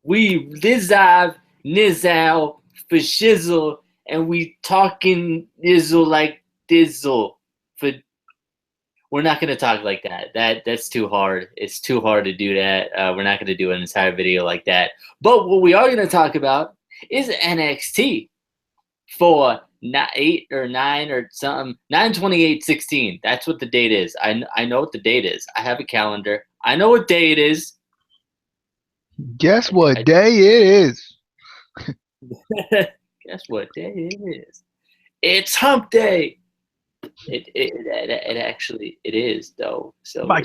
We Lizav, Nizal, for shizzle, and we talking nizzle like dizzle. For We're not gonna talk like that. That's too hard. It's too hard to do that. We're not gonna do an entire video like that. But what we are gonna talk about is NXT for 8 or 9 or something. 9/28/16. That's what the date is. I know what the date is. I have a calendar. I know what day it is. Guess what day it is? Guess what day it is? It's Hump Day. It actually it is though. So Mike.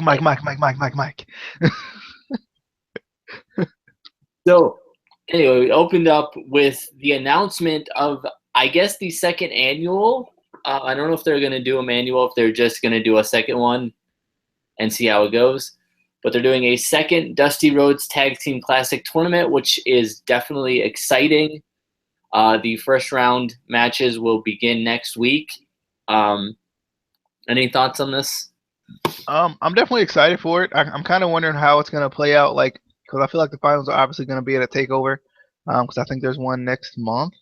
So anyway, we opened up with the announcement of, I guess, the second annual. I don't know if they're gonna do a manual, if they're just gonna do a second one and see how it goes. But they're doing a second Dusty Rhodes Tag Team Classic tournament, which is definitely exciting. The first round matches will begin next week. Any thoughts on this? I'm definitely excited for it. I'm kind of wondering how it's gonna play out, like, because I feel like the finals are obviously gonna be at a takeover. Because I think there's one next month,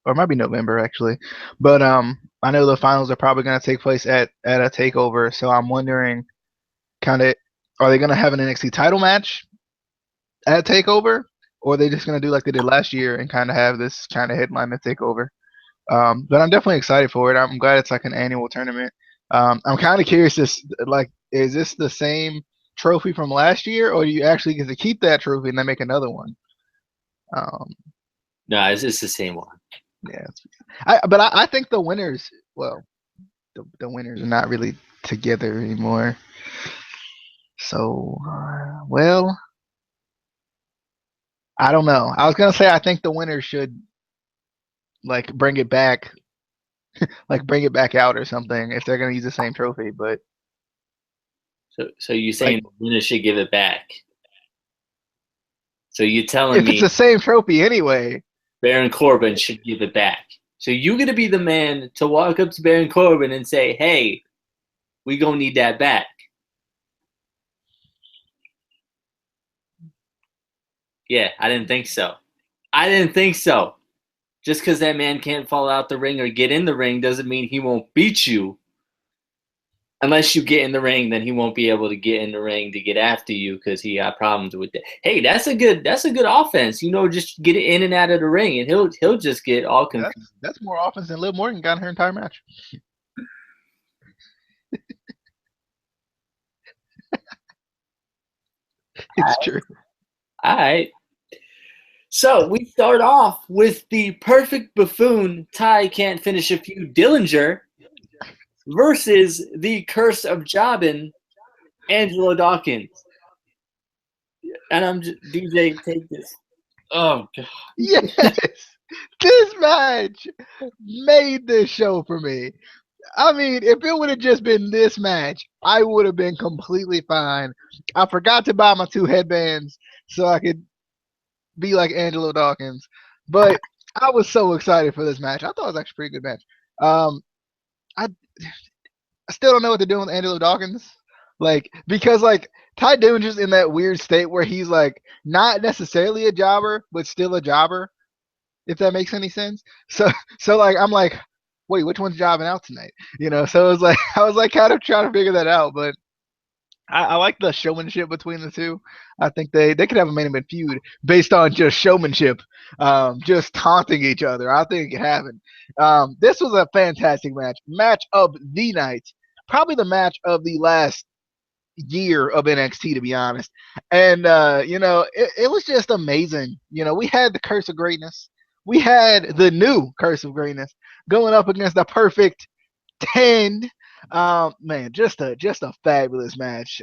or it might be November actually. But I know the finals are probably gonna take place at a takeover. So I'm wondering, kind of, are they gonna have an NXT title match at takeover, or are they just gonna do like they did last year and kind of have this kind of headline to takeover? But I'm definitely excited for it. I'm glad it's like an annual tournament. I'm kind of curious, like, is this the same trophy from last year, or do you actually get to keep that trophy and then make another one? No, it's the same one. Yeah, but I think the winners, well, the winners are not really together anymore. So, well, I don't know. I was gonna say I think the winners should like bring it back, like bring it back out or something if they're gonna use the same trophy. But So you like, saying the winner should give it back? So you're telling if it's me the same trophy anyway, Baron Corbin should give it back? So you're gonna be the man to walk up to Baron Corbin and say, "Hey, we gonna need that back." Yeah, I didn't think so. I didn't think so. Just because that man can't fall out the ring or get in the ring doesn't mean he won't beat you. Unless you get in the ring, then he won't be able to get in the ring to get after you because he got problems with it. Hey, that's a good offense. You know, just get it in and out of the ring, and he'll just get all confused. that's more offense than Liv Morgan got in her entire match. It's true. All right. So we start off with the perfect buffoon. Ty can't finish a few. Dillinger versus the curse of Jobin, Angelo Dawkins. And I'm just, DJ, take this. Oh god. Yes, this match made this show for me. I mean, if it would have just been this match, I would have been completely fine. I forgot to buy my 2 headbands so I could be like Angelo Dawkins, but I was so excited for this match. I thought it was actually a pretty good match. I still don't know what they're doing with Angelo Dawkins, like, because like Ty Dillinger's in that weird state where he's like not necessarily a jobber, but still a jobber, if that makes any sense. So like I'm like, wait, which one's jobbing out tonight? So it was like I was like kind of trying to figure that out, but I like the showmanship between the two. I think they could have a main event feud based on just showmanship, just taunting each other. I think it could happen. This was a fantastic match of the night, probably the match of the last year of NXT, to be honest. And it was just amazing. We had the Curse of Greatness, we had the new Curse of Greatness going up against the Perfect 10. Man, just a fabulous match.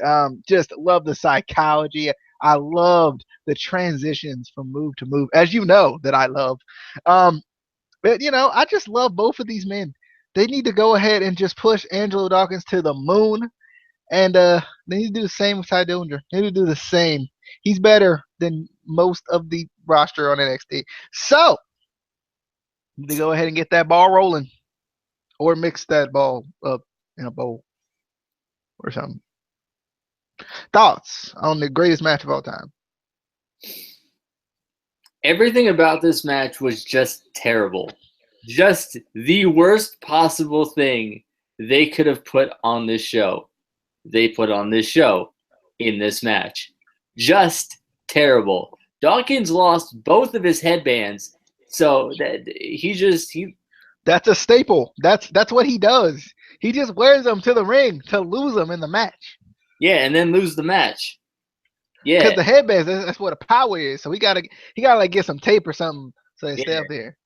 Just love the psychology. I loved the transitions from move to move, as you know that I love. But I just love both of these men. They need to go ahead and just push Angelo Dawkins to the moon, and they need to do the same with Ty Dillinger. They need to do the same. He's better than most of the roster on NXT. So need to go ahead and get that ball rolling, or mix that ball up in a bowl or something. Thoughts on the greatest match of all time? Everything about this match was just terrible. Just the worst possible thing they could have put on this show. They put on this show in this match. Just terrible. Dawkins lost both of his headbands, so that he That's a staple. That's what he does. He just wears them to the ring to lose them in the match. yeah, and then lose the match. Yeah, Because the headbands, that's what a power is. So he gotta like get some tape or something so they stay up there.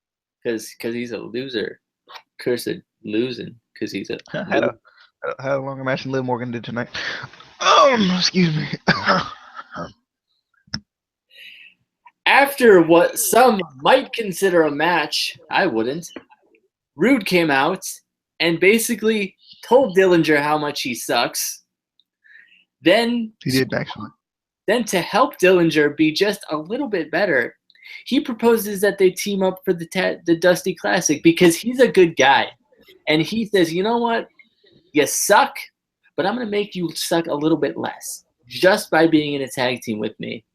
because he's a loser. Cursed losing because he's a had a longer match than Liv Morgan did tonight. Excuse me. After what some might consider a match, I wouldn't. Roode came out and basically told Dillinger how much he sucks. Then He did actually. Then to help Dillinger be just a little bit better, he proposes that they team up for the Dusty Classic because he's a good guy. And he says, you know what? You suck, but I'm going to make you suck a little bit less just by being in a tag team with me.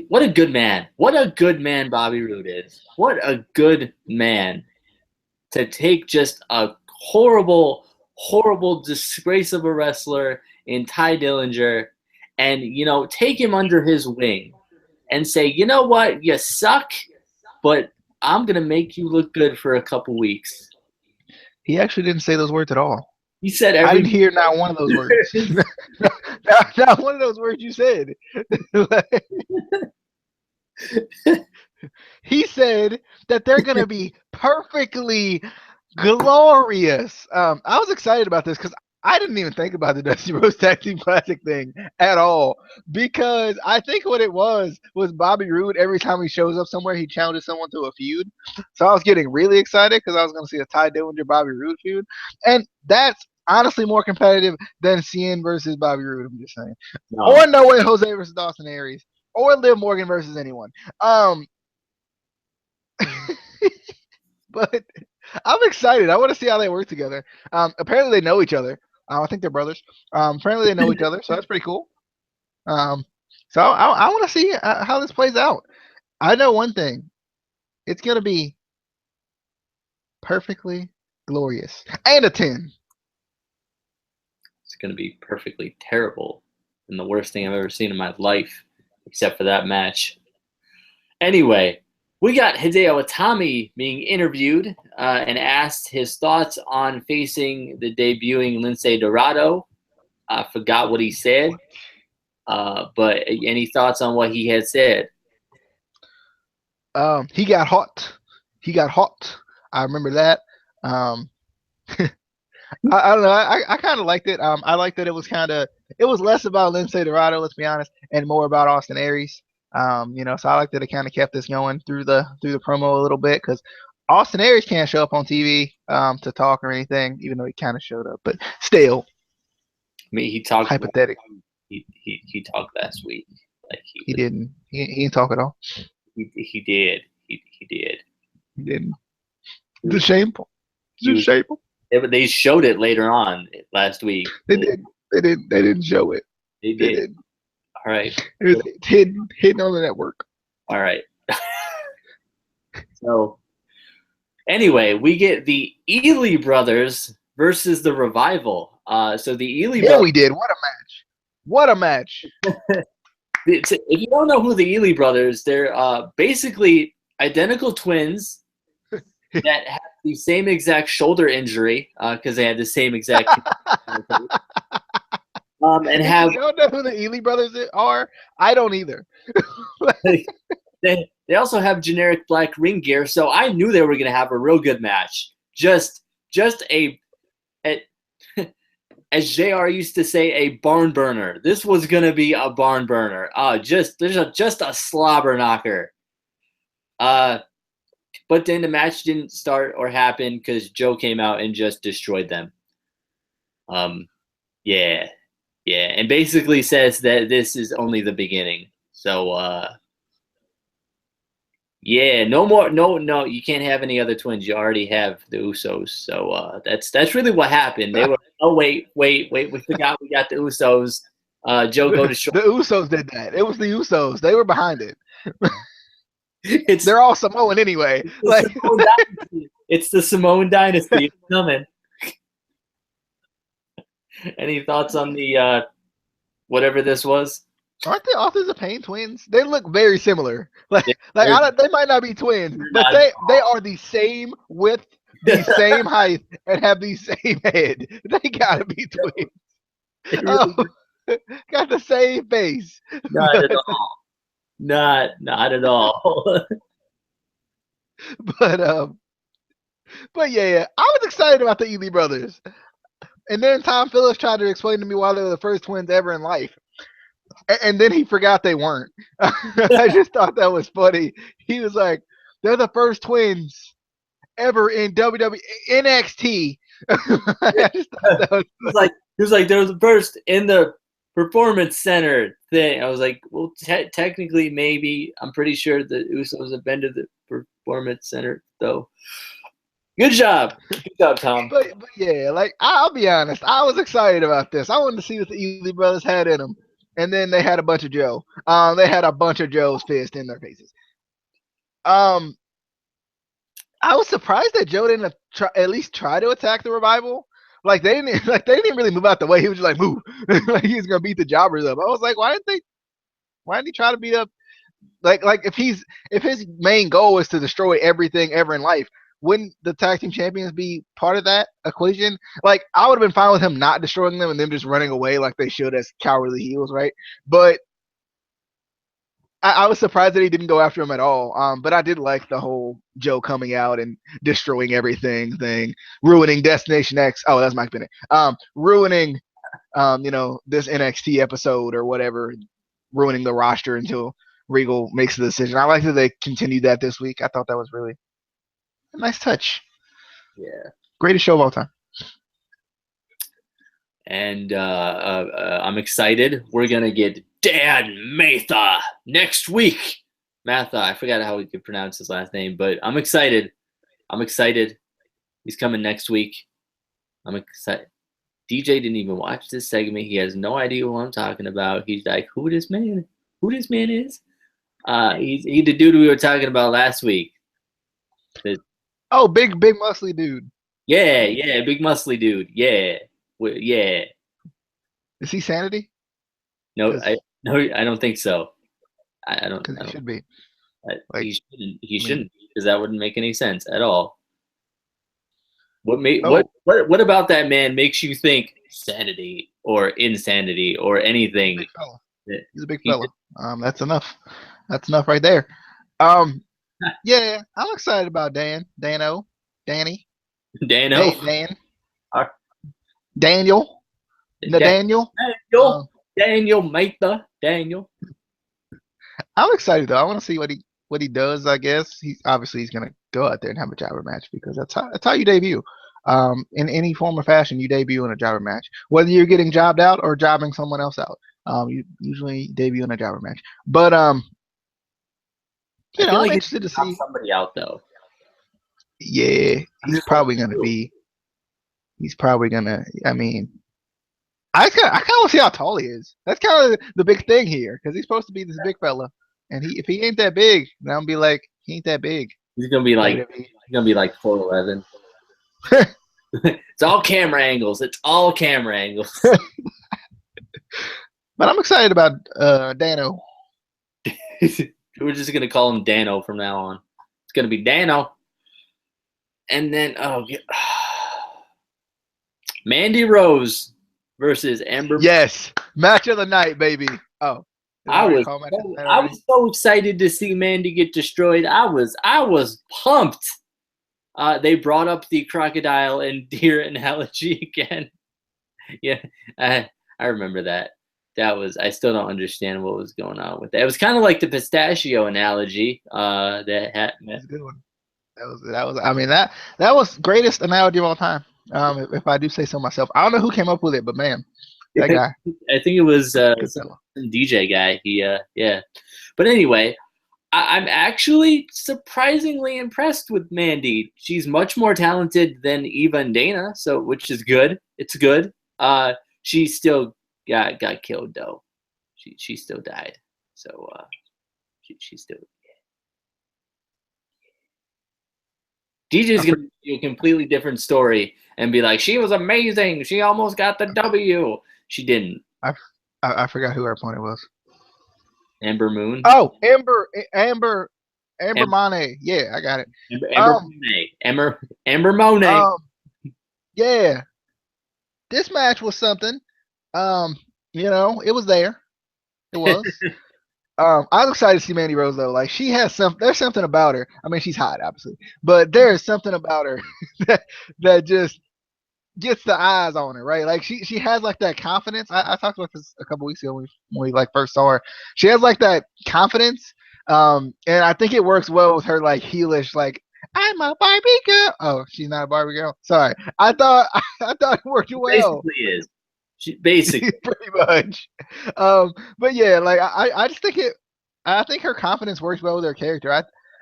What a good man. What a good man Bobby Roode is. What a good man to take just a horrible, horrible disgrace of a wrestler in Ty Dillinger and, take him under his wing and say, you know what? You suck, but I'm going to make you look good for a couple weeks. He actually didn't say those words at all. He said I didn't hear not one of those words. not one of those words you said. He said that they're going to be perfectly glorious. I was excited about this because I didn't even think about the Dusty Rhodes Tag Team Classic thing at all because I think what it was Bobby Roode, every time he shows up somewhere, he challenges someone to a feud. So I was getting really excited because I was going to see a Ty Dillinger Bobby Roode feud. And that's honestly more competitive than CN versus Bobby Roode, I'm just saying. No. Or No Way Jose versus Austin Aries. Or Liv Morgan versus anyone. But I'm excited. I want to see how they work together. Apparently they know each other. I think they're brothers. Apparently they know each other, so that's pretty cool. So I want to see how this plays out. I know one thing. It's going to be perfectly glorious. And a 10. It's going to be perfectly terrible and the worst thing I've ever seen in my life, except for that match. Anyway, we got Hideo Itami being interviewed and asked his thoughts on facing the debuting Lince Dorado. I forgot what he said, but any thoughts on what he had said? He got hot. I remember that. I don't know. I kind of liked it. I liked that it was less about Lince Dorado, let's be honest, and more about Austin Aries. So I like that it kind of kept this going through the promo a little bit because Austin Aries can't show up on TV to talk or anything, even though he kind of showed up. But still, I mean, he talked. Hypothetically, he talked last week. Like he didn't. He didn't talk at all. He did. He did. He didn't. It's shameful. It's shameful. They showed it later on last week. They did. They didn't show it. They did. All right. It was hidden on the network. All right. So, anyway, we get the Ely Brothers versus the Revival. So the Ely Brothers. Yeah, we did. What a match. If you don't know who the Ely Brothers, they're basically identical twins that have the same exact shoulder injury because they had the same exact. And have. You don't know who the Ely Brothers are? I don't either. They also have generic black ring gear, so I knew they were going to have a real good match. Just as JR used to say, a barn burner. This was going to be a barn burner. Just a slobber knocker. But then the match didn't start or happen because Joe came out and just destroyed them. Yeah, and basically says that this is only the beginning. So, yeah, no more, no, you can't have any other twins. You already have the Usos. So that's really what happened. They were, oh wait, we forgot we got the Usos. Joe go to short. The Usos did that. It was the Usos. They were behind it. It's They're all Samoan anyway. Like, it's the Samoan dynasty. It's coming. Any thoughts on the whatever this was? aren't the Authors of Pain twins? They look very similar. They might not be twins, but they are the same width, the same height, and have the same head. They gotta be twins. Got the same face. Not at all. Not at all. But yeah, I was excited about the Ely Brothers. And then Tom Phillips tried to explain to me why they were the first twins ever in life. And then he forgot they weren't. I just thought that was funny. He was like, they're the first twins ever in WWE NXT. I just thought that was he was like, they're the first in the Performance Center thing. I was like, well, technically, maybe. I'm pretty sure the Usos have been to the Performance Center, though. Good job, Tom. But yeah, like I'll be honest, I was excited about this. I wanted to see what the Ely Brothers had in them, and then they had a bunch of Joe. They had a bunch of Joe's fist in their faces. I was surprised that Joe didn't at least try to attack the Revival. They didn't really move out the way. He was just like, move. Like he was gonna beat the jobbers up. I was like, why didn't he try to beat up like if his main goal is to destroy everything ever in life, wouldn't the tag team champions be part of that equation? Like I would have been fine with him not destroying them and them just running away like they should as cowardly heels, right? But I was surprised that he didn't go after him at all. But I did like the whole Joe coming out and destroying everything thing, ruining Destination X. Oh, that's Mike Bennett. Ruining, this NXT episode or whatever, ruining the roster until Regal makes the decision. I like that they continued that this week. I thought that was really a nice touch. Yeah. Greatest show of all time. And I'm excited. We're going to get Dan Matha next week. Matha, I forgot how we could pronounce his last name, but I'm excited. He's coming next week. I'm excited. DJ didn't even watch this segment. He has no idea what I'm talking about. He's like, who this man is? He's the dude we were talking about last week. Big muscly dude. Yeah, big muscly dude. Yeah. Is he Sanity? No, I don't think so. I don't. Because he should be. He shouldn't, because that wouldn't make any sense at all. What about that man makes you think sanity or insanity or anything? Big fella. He's a big fella. That's enough. That's enough right there. Yeah, I'm excited about Danny. Dano. Hey, Dan. Daniel. Daniel. Daniel Matha. Daniel. I'm excited though. I want to see what he does. I guess he's gonna go out there and have a jobber match, because that's how you debut. In any form or fashion, you debut in a jobber match, whether you're getting jobbed out or jobbing someone else out. You usually debut in a jobber match. But I'm interested to see somebody out though. Yeah, he's probably gonna. I mean, I kind of want to see how tall he is. That's kind of the big thing here, because he's supposed to be this big fella, and if he ain't that big, then I'm be like, he ain't that big. He's gonna be like 4'11". It's all camera angles. But I'm excited about Dano. We're just gonna call him Dano from now on. It's gonna be Dano. And then Mandy Rose versus Amber. Yes, match of the night, baby. Oh, I was so excited to see Mandy get destroyed. I was pumped. They brought up the crocodile and deer analogy again. Yeah, I remember that. I still don't understand what was going on with that. It was kind of like the pistachio analogy. That's a good one. That was greatest analogy of all time. If I do say so myself. I don't know who came up with it, but man, that guy. I think it was some DJ guy. Yeah. But anyway, I'm actually surprisingly impressed with Mandy. She's much more talented than Eva and Dana, which is good. It's good. She's still got killed though. She still died. So she still. DJ's gonna be a completely different story and be like, she was amazing. She almost got the W. She didn't. I forgot who our opponent was. Amber Moon. Oh, Amber Monet. Yeah, I got it. Amber Monet. Yeah. This match was something. It was there. It was. I was excited to see Mandy Rose though. Like she has there's something about her. I mean, she's hot, obviously, but there's something about her that just gets the eyes on her, right? Like she has like that confidence. I talked about this a couple weeks ago when we like first saw her. She has like that confidence, and I think it works well with her like heelish, like I'm a Barbie girl. Oh, she's not a Barbie girl. Sorry, I thought it worked well. Basically is. She basically pretty much. But yeah, like I just think I think her confidence works well with her character.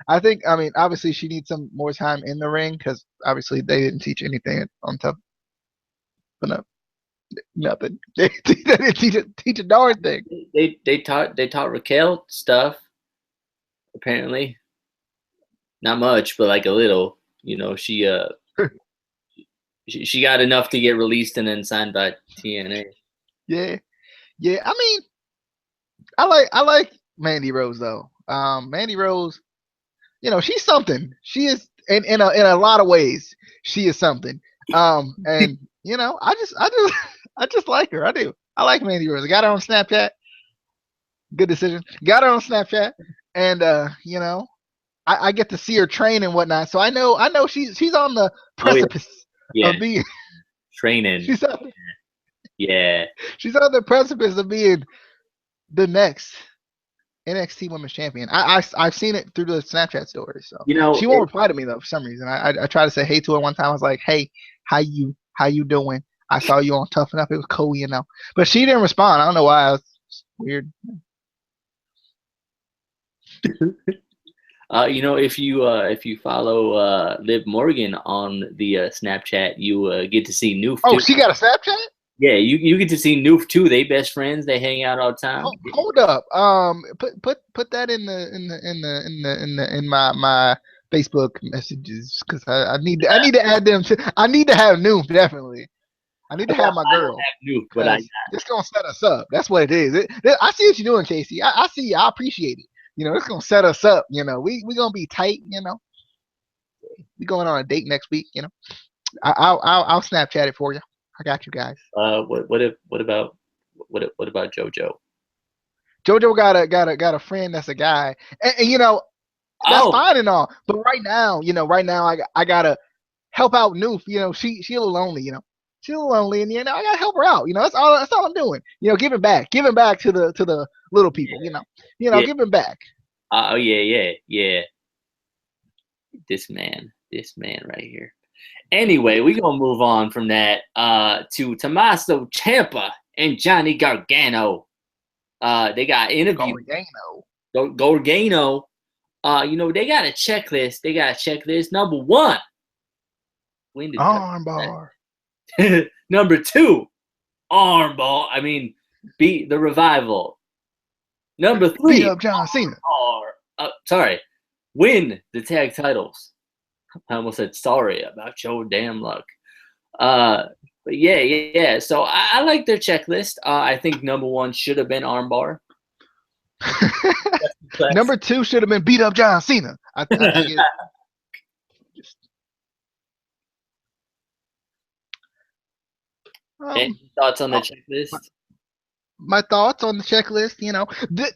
I think, I mean, obviously she needs some more time in the ring because obviously they didn't teach anything on top. But no, nothing. They didn't teach a darn thing. They taught Raquel stuff. Apparently, not much, but like a little. You know, she got enough to get released and then signed by TNA. Yeah. I mean, I like Mandy Rose though. Mandy Rose, she's something. She is in a lot of ways. She is something. And I just like her. I do. I like Mandy Rose. I got her on Snapchat. Good decision. Got her on Snapchat, and I get to see her train and whatnot. So I know she's on the precipice of being training. She's on the precipice of being the next NXT Women's Champion. I've seen it through the Snapchat story. So she won't reply to me though for some reason. I tried to say hey to her one time. I was like, hey, how you doing? I saw you on Tough Enough. It was cool, but she didn't respond. I don't know why. It's weird. If you follow Liv Morgan on the Snapchat, you get to see Noof. Oh, she got a Snapchat? Yeah, you get to see Noof too. They best friends. They hang out all the time. Hold up. Put that in my Facebook messages because I need to add them to. I need to have Noof definitely. I need to have my girl. Noof, but it's gonna set us up. That's what it is. I see what you're doing, Casey. I see you. I appreciate it. It's gonna set us up. We gonna be tight. We going on a date next week. I'll Snapchat it for you. I got you guys. What about JoJo? JoJo got a friend that's a guy, and that's fine and all. But right now, I gotta help out Noof. She a little lonely. She's a little lonely, and I gotta help her out. That's all I'm doing. Giving back to the little people. Giving back. Oh yeah. This man right here. Anyway, we're going to move on from that to Tommaso Ciampa and Johnny Gargano. They got interviews. Gargano. They got a checklist. Number 1. Armbar. Number 2. Armbar. I mean, beat the Revival. Number 3. Beat up John Cena. Win the tag titles. I almost said sorry about your damn luck. But yeah. So I like their checklist. I think number 1 should have been armbar. Number 2 should have been beat up John Cena. I think Any thoughts on the checklist? My thoughts on the checklist,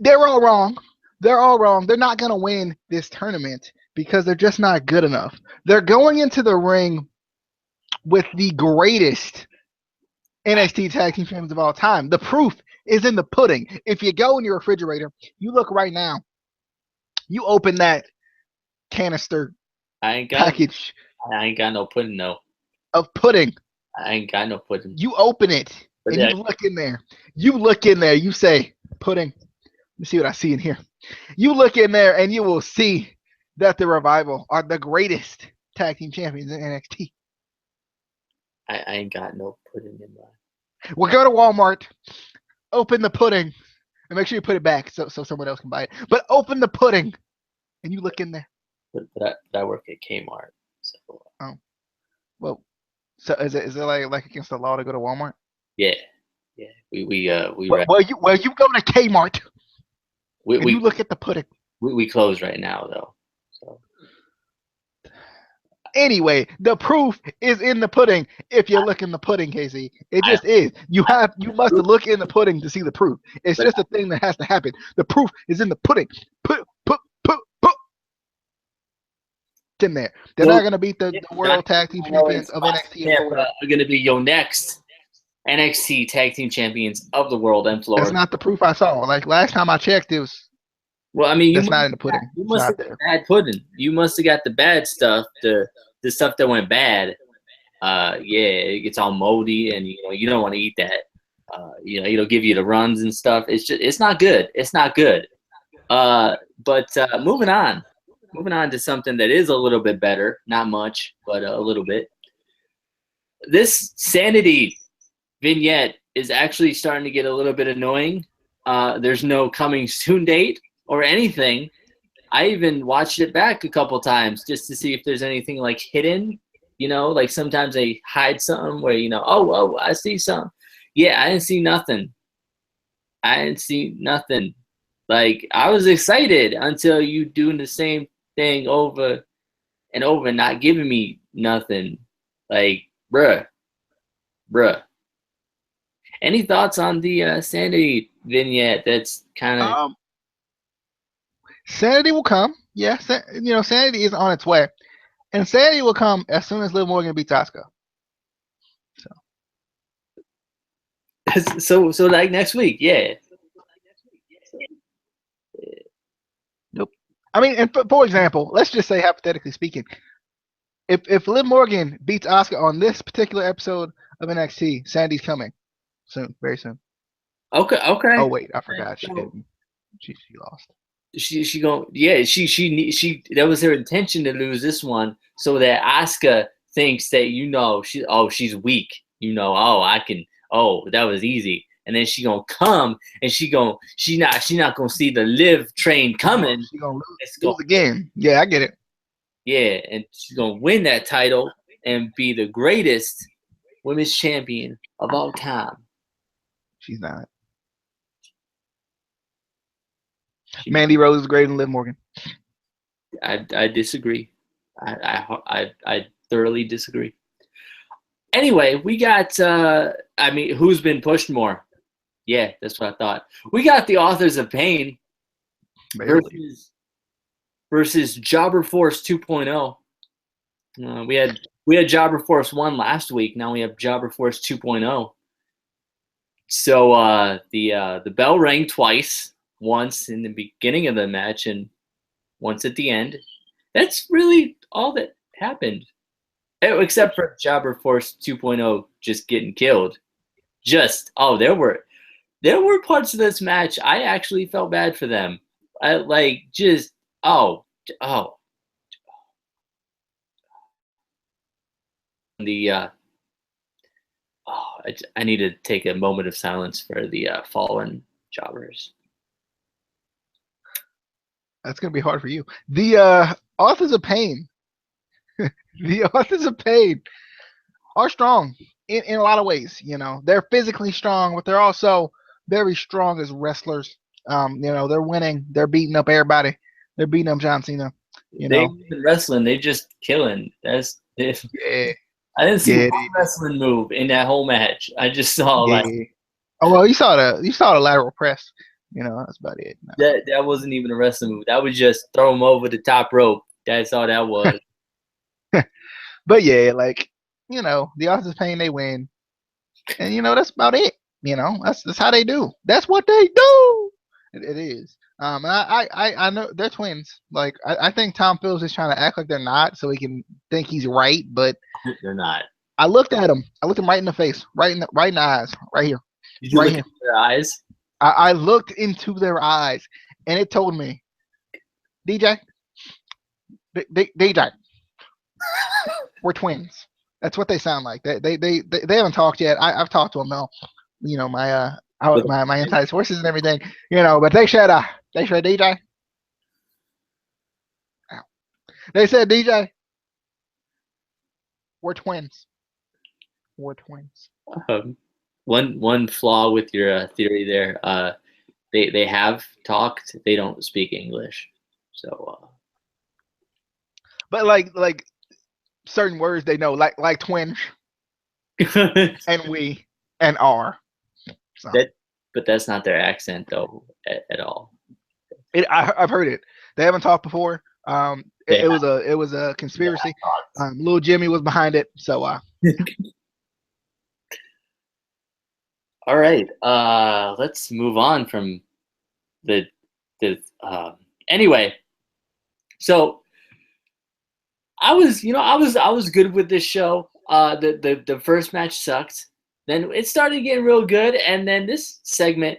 they're all wrong. They're all wrong. They're not going to win this tournament because they're just not good enough. They're going into the ring with the greatest NXT Tag Team Champions of all time. The proof is in the pudding. If you go in your refrigerator, you look right now, you open that canister package. I ain't got no pudding, no. Of pudding. I ain't got no pudding. You open it, and you look in there. You say, pudding. Let me see what I see in here. You look in there, and you will see that the Revival are the greatest tag team champions in NXT. I ain't got no pudding in mine. Well, go to Walmart, open the pudding and make sure you put it back so someone else can buy it. But open the pudding and you look in there. But I work at Kmart. So. Oh, well, so is it like against the law to go to Walmart? Yeah. We Well, you go to Kmart. And you look at the pudding. We close right now though. So. Anyway, the proof is in the pudding. If you look in the pudding, Casey, it just is. You must look in the pudding to see the proof. It's just a thing that has to happen. The proof is in the pudding. Put. It's in there. They're not gonna beat the World Tag Team Champions of NXT in Florida. Are gonna be your next NXT Tag Team Champions of the world in Florida. That's not the proof I saw. Like last time I checked, it was. Well, I mean, that's not in the pudding. You must have got bad pudding. You must have got the bad stuff, the stuff that went bad. Yeah, it gets all moldy, and you don't want to eat that. It'll give you the runs and stuff. It's not good. It's not good. But moving on to something that is a little bit better. Not much, but a little bit. This Sanity vignette is actually starting to get a little bit annoying. There's no coming soon date or anything. I even watched it back a couple times just to see if there's anything like hidden, like sometimes they hide something where, oh, I see something. Yeah, I didn't see nothing. Like, I was excited until you doing the same thing over and over and not giving me nothing. Like, bruh. Any thoughts on the Sanity vignette? That's kind of... Sanity will come. Yeah, Sanity is on its way. And Sanity will come as soon as Liv Morgan beats Asuka. So like next week, yeah. Nope. I mean, and for example, let's just say hypothetically speaking, if Liv Morgan beats Asuka on this particular episode of NXT, Sandy's coming soon, very soon. Okay. Oh wait, I forgot. She didn't. She lost. She that was her intention to lose this one so that Asuka thinks that she's weak. That was easy. And then she gonna come and she not gonna see the Liv train coming. She gonna lose again. Yeah, I get it. Yeah, and she's gonna win that title and be the greatest women's champion of all time. She's not. Mandy Rose is greater than Liv Morgan. I disagree. I thoroughly disagree. Anyway, we got. Who's been pushed more? Yeah, that's what I thought. We got the Authors of Pain versus Jobber Force 2.0. We had Jobber Force 1 last week. Now we have Jobber Force 2.0. So the bell rang twice. Once in the beginning of the match and once at the end. That's really all that happened. Except for Jobber Force 2.0 just getting killed. There were parts of this match I actually felt bad for them. I need to take a moment of silence for the fallen jobbers. That's going to be hard for you. The Authors of Pain. The Authors of Pain are strong in a lot of ways. They're physically strong, but they're also very strong as wrestlers. They're winning. They're beating up everybody. They're beating up John Cena. They ain't even wrestling. They just killing. Yeah. I didn't see one wrestling move in that whole match. I just saw Oh well, you saw the lateral press. That's about it. No. That wasn't even a wrestling move. That was just throw him over the top rope. That's all that was. But yeah, the Authors of Pain, they win. And that's about it. That's how they do. That's what they do. It is. And I know they're twins. Like I think Tom Phillips is trying to act like they're not, so he can think he's right, but they're not. I looked at him. I looked him right in the face, right in the eyes, right here. Did you look into their eyes? I looked into their eyes, and it told me, DJ, we're twins. That's what they sound like. They haven't talked yet. I've talked to them though. My My anti sources and everything, but they said DJ. They said DJ, we're twins. We're twins. One flaw with your theory there. They have talked. They don't speak English, so. But like certain words they know, like twinge and we and are. So. But that's not their accent though at all. I've heard it. They haven't talked before. It was a conspiracy. Little Jimmy was behind it. So. All right. Let's move on from the anyway. So I was good with this show. The first match sucked. Then it started getting real good, and then this segment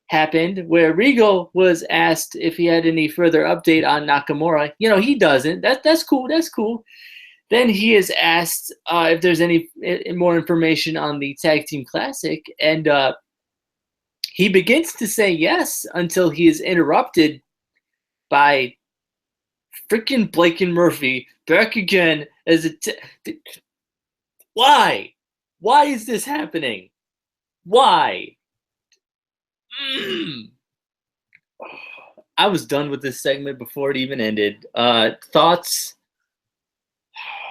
happened where Regal was asked if he had any further update on Nakamura. He doesn't. That's cool. That's cool. Then he is asked if there's any more information on the Tag Team Classic, and he begins to say yes until he is interrupted by freaking Blake and Murphy back again as why? Why is this happening? Why? I was done with this segment before it even ended. Thoughts?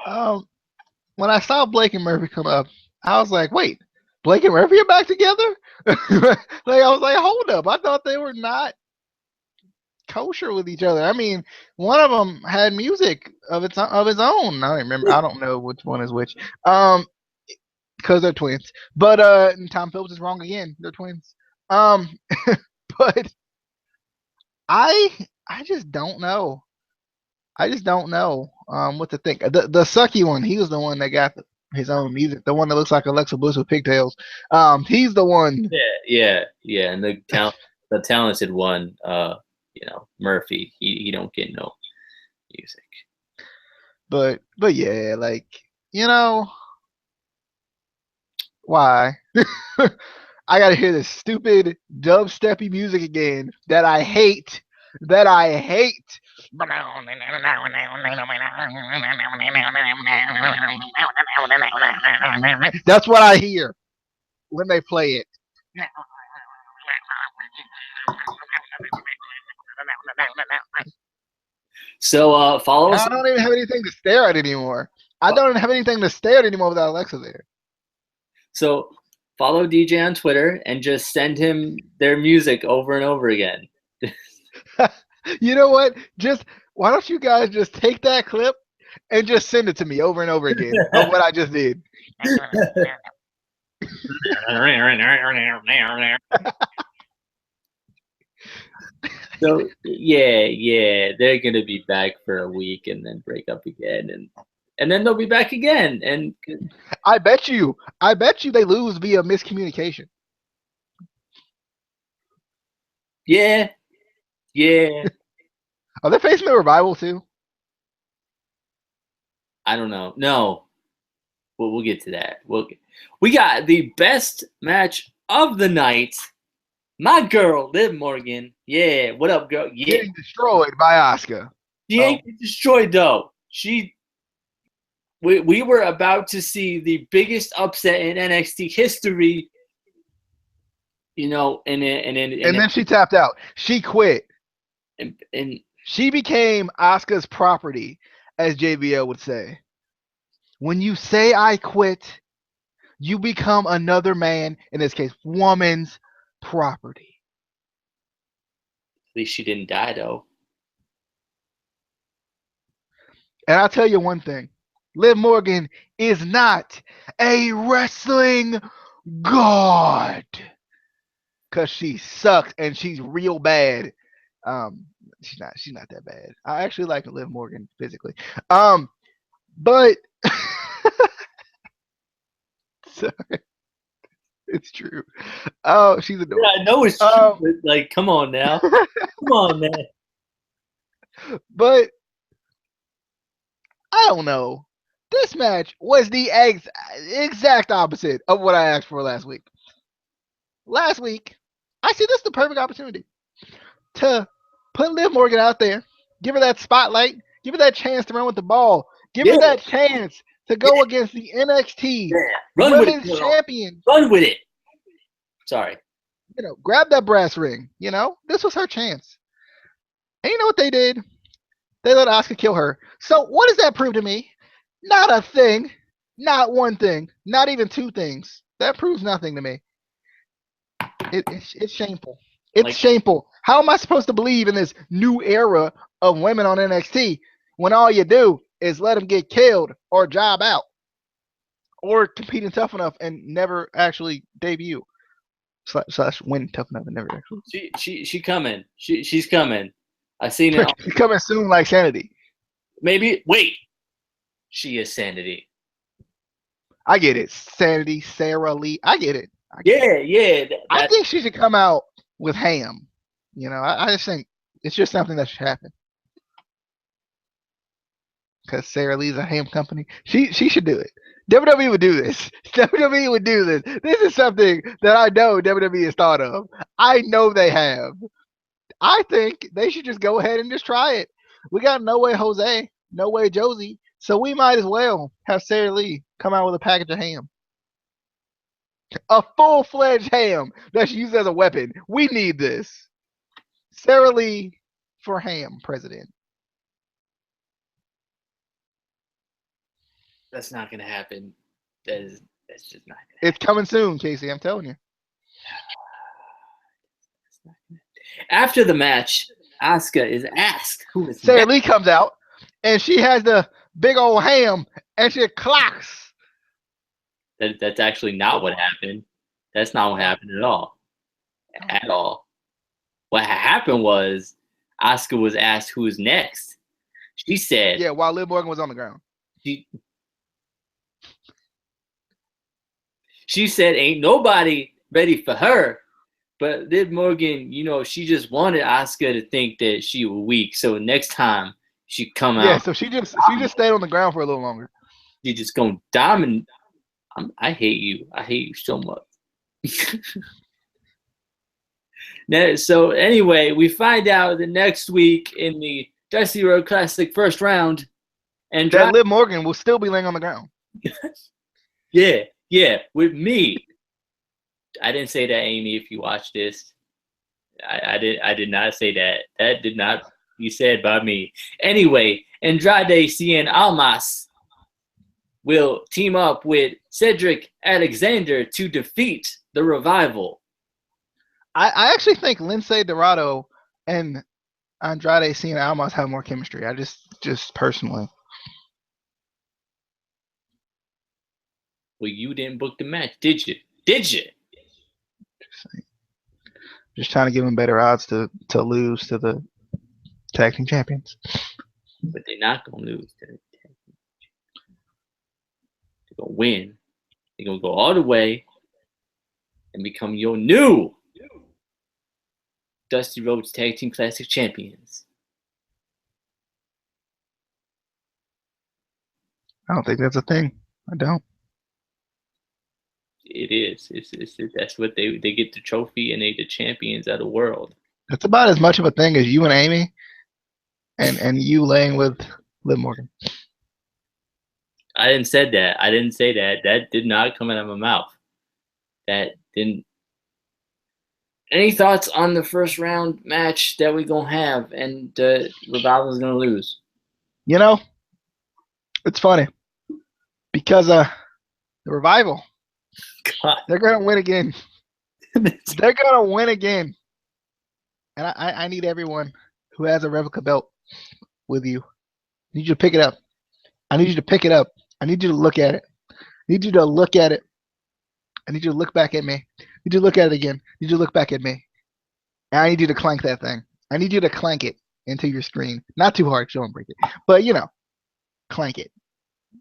When I saw Blake and Murphy come up, I was like, wait, Blake and Murphy are back together? I was like, hold up. I thought they were not kosher with each other. I mean, one of them had music of his own. I don't remember. I don't know which one is which. Because they're twins. But Tom Phillips is wrong again. They're twins. But I just don't know. I just don't know what to think. The sucky one, he was the one that got his own music. The one that looks like Alexa Bliss with pigtails. He's the one. Yeah. And the talented one, Murphy. He don't get no music. But yeah, why? I gotta hear this stupid dubsteppy music again that I hate. That's what I hear when they play it. So follow us. I don't even have anything to stare at anymore. I don't even have anything to stare at anymore without Alexa there. So follow DJ on Twitter and just send him their music over and over again. You know what? Why don't you guys just take that clip and just send it to me over and over again of what I just did? So yeah, they're gonna be back for a week and then break up again, and then they'll be back again. And I bet you they lose via miscommunication. Yeah. Are they facing a revival too? I don't know. No, we'll get to that. We got the best match of the night. My girl, Liv Morgan. Yeah, what up, girl? Yeah. Getting destroyed by Asuka. She ain't destroyed though. We were about to see the biggest upset in NXT history. And then she tapped out. She quit. And she became Asuka's property, as JBL would say. When you say I quit, you become another man, in this case, woman's property. At least she didn't die, though. And I'll tell you one thing. Liv Morgan is not a wrestling god. Because she sucks and she's real bad. She's not that bad. I actually like Liv Morgan physically. But sorry. It's true. Oh, she's adorable. Yeah, I know it's true, but come on now. Come on, man. But I don't know. This match was the exact opposite of what I asked for last week. last week, I see this is the perfect opportunity to put Liv Morgan out there, give her that spotlight, give her that chance to run with the ball, give her that chance to go against the NXT Run with it, Women's girl. Champion. Run with it. Sorry. Grab that brass ring. This was her chance. And you know what they did? They let Asuka kill her. So what does that prove to me? Not a thing. Not one thing. Not even two things. That proves nothing to me. It's shameful. It's shameful. How am I supposed to believe in this new era of women on NXT when all you do is let them get killed or job out or competing tough enough and never actually debut / win tough enough and never actually. She coming. She's coming. I seen it. She's coming soon, like Sanity. Maybe wait. She is Sanity. I get it. Sanity, Sarah Lee. I get it. Yeah. I think she should come out with Ham. I just think it's just something that should happen. Because Sarah Lee's a ham company. She should do it. WWE would do this. WWE would do this. This is something that I know WWE has thought of. I know they have. I think they should just go ahead and just try it. We got No Way Jose, No Way Josie, so we might as well have Sarah Lee come out with a package of ham. A full-fledged ham that's used as a weapon. We need this. Sarah Lee for ham president. That's not going to happen. That's just not going to happen. It's coming soon, Casey. I'm telling you. After the match, Asuka is asked who is Sarah Lee comes out, and she has the big old ham, and she clocks. That's actually not what happened. That's not what happened at all. At all. What happened was Asuka was asked who is next. She said... Yeah, while Liv Morgan was on the ground. She said ain't nobody ready for her. But Liv Morgan, she just wanted Asuka to think that she was weak. So next time she come out. Yeah, so she just stayed on the ground for a little longer. She just gonna dominate. I hate you. I hate you so much. So anyway, we find out the next week in the Dusty Road Classic first round, and that Liv Morgan will still be laying on the ground. Yeah, with me. I didn't say that, Amy. If you watch this, I did not say that. That did not be said by me. Anyway, Andrade Cien Almas will team up with Cedric Alexander to defeat the Revival. I actually think Lince Dorado and Andrade Cien Almas have more chemistry. I just personally. Well, you didn't book the match, did you? Did you? Just trying to give them better odds to lose to the tag team champions. But they're not going to lose to the tag team champions. They're going to win. They're going to go all the way and become your new Dusty Rhodes Tag Team Classic champions. I don't think that's a thing. I don't. It is. That's what they get the trophy and they the champions of the world. That's about as much of a thing as you and Amy and you laying with Liv Morgan. I didn't say that. That did not come out of my mouth. That didn't. Any thoughts on the first round match that we're going to have and Revival's going to lose? It's funny because the Revival, God. They're going to win again. They're going to win again. And I need everyone who has a replica belt with you. I need you to pick it up. I need you to pick it up. I need you to look at it. I need you to look at it. I need you to look back at me. I need you to look at it again. I need you to look back at me. And I need you to clank that thing. I need you to clank it into your screen. Not too hard, so don't break it. But, clank it.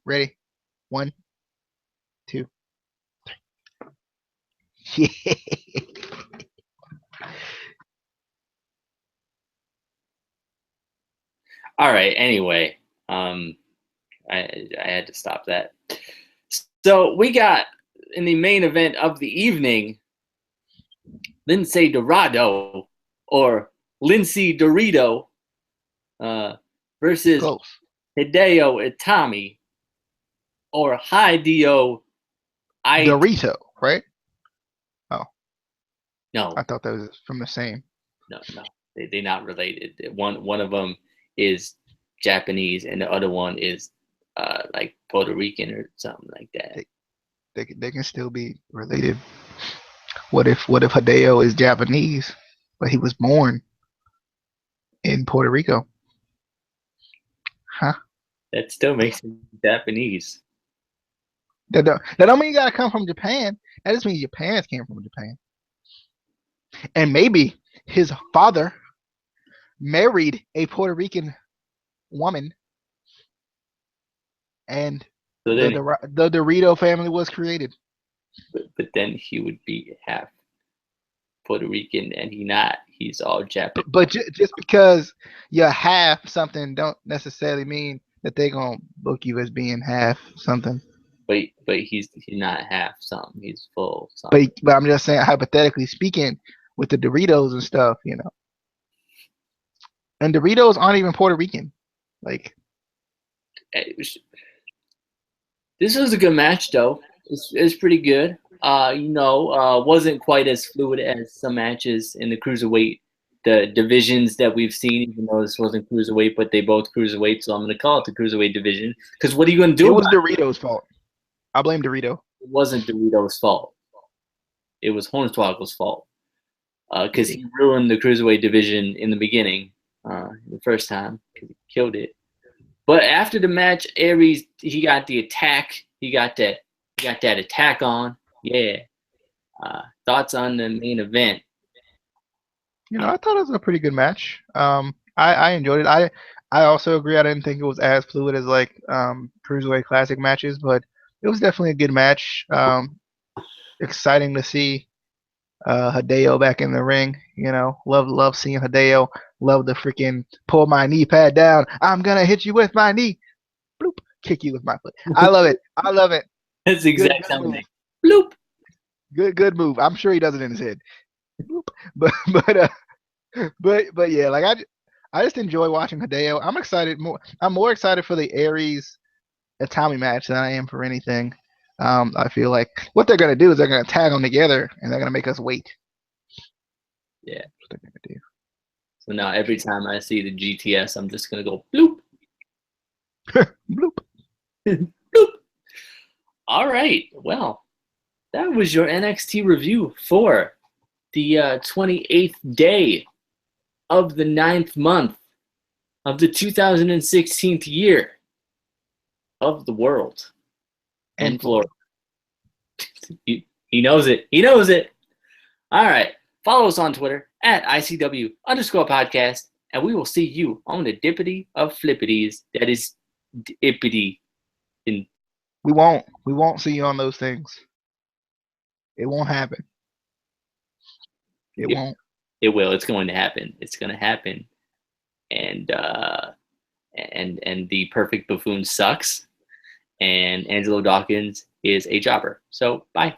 Ready? 1, 2, 3. Yeah. All right. Anyway, I had to stop that. So we got in the main event of the evening, Lindsay Dorado or Lindsay Dorito versus Close. Hideo Itami or Hideo Dorito, right? Oh, No, I thought that was from the same. no. They're not related. One of them is Japanese and the other one is like Puerto Rican or something like that. They can still be related. What if Hideo is Japanese, but he was born in Puerto Rico? Huh? That still makes him Japanese. That don't mean you gotta come from Japan. That just means your parents came from Japan. And maybe his father married a Puerto Rican woman, and So then, the Dorito family was created. but then he would be half Puerto Rican, and he's all Japanese. But just because you're half something, don't necessarily mean that they're gonna book you as being half something. But he's not half something. He's full something. But I'm just saying, hypothetically speaking, with the Doritos and stuff, you know. And Doritos aren't even Puerto Rican. Like, this was a good match, though. It's pretty good. Wasn't quite as fluid as some matches in the cruiserweight, the divisions that we've seen. Even though this wasn't cruiserweight, but they both cruiserweight, so I'm going to call it the cruiserweight division. Because what are you going to do? It was Doritos' fault. I blame Dorito. It wasn't Dorito's fault. It was Hornswoggle's fault. Because he ruined the cruiserweight division in the beginning, the first time, because he killed it. But after the match, Aries, he got the attack. He got that attack on. Yeah. Thoughts on the main event? You know, I thought it was a pretty good match. I enjoyed it. I also agree. I didn't think it was as fluid as like cruiserweight classic matches, but it was definitely a good match. Exciting to see Hideo back in the ring. You know, love seeing Hideo. Love the freaking pull my knee pad down. I'm gonna hit you with my knee. Bloop. Kick you with my foot. I love it. I love it. That's the exact sound. Bloop. Good move. I'm sure he does it in his head. Bloop. But yeah, like I just enjoy watching Hideo. I'm excited more. I'm more excited for the Aries Itami match than I am for anything. I feel like what they're gonna do is they're gonna tag them together and they're gonna make us wait. Yeah. That's what they're gonna do. So now every time I see the GTS, I'm just gonna go bloop. Bloop. Bloop. All right. Well, that was your NXT review for the 28th day of the 9th month of the 2016th year of the world and Florida. He knows it. He knows it. All right. Follow us on Twitter at ICW_podcast, and we will see you on the dippity of flippities. That is dippity. We won't see you on those things. It won't happen. It won't. It will. It's going to happen. It's going to happen. And the perfect buffoon sucks. And Angelo Dawkins is a jobber. So bye.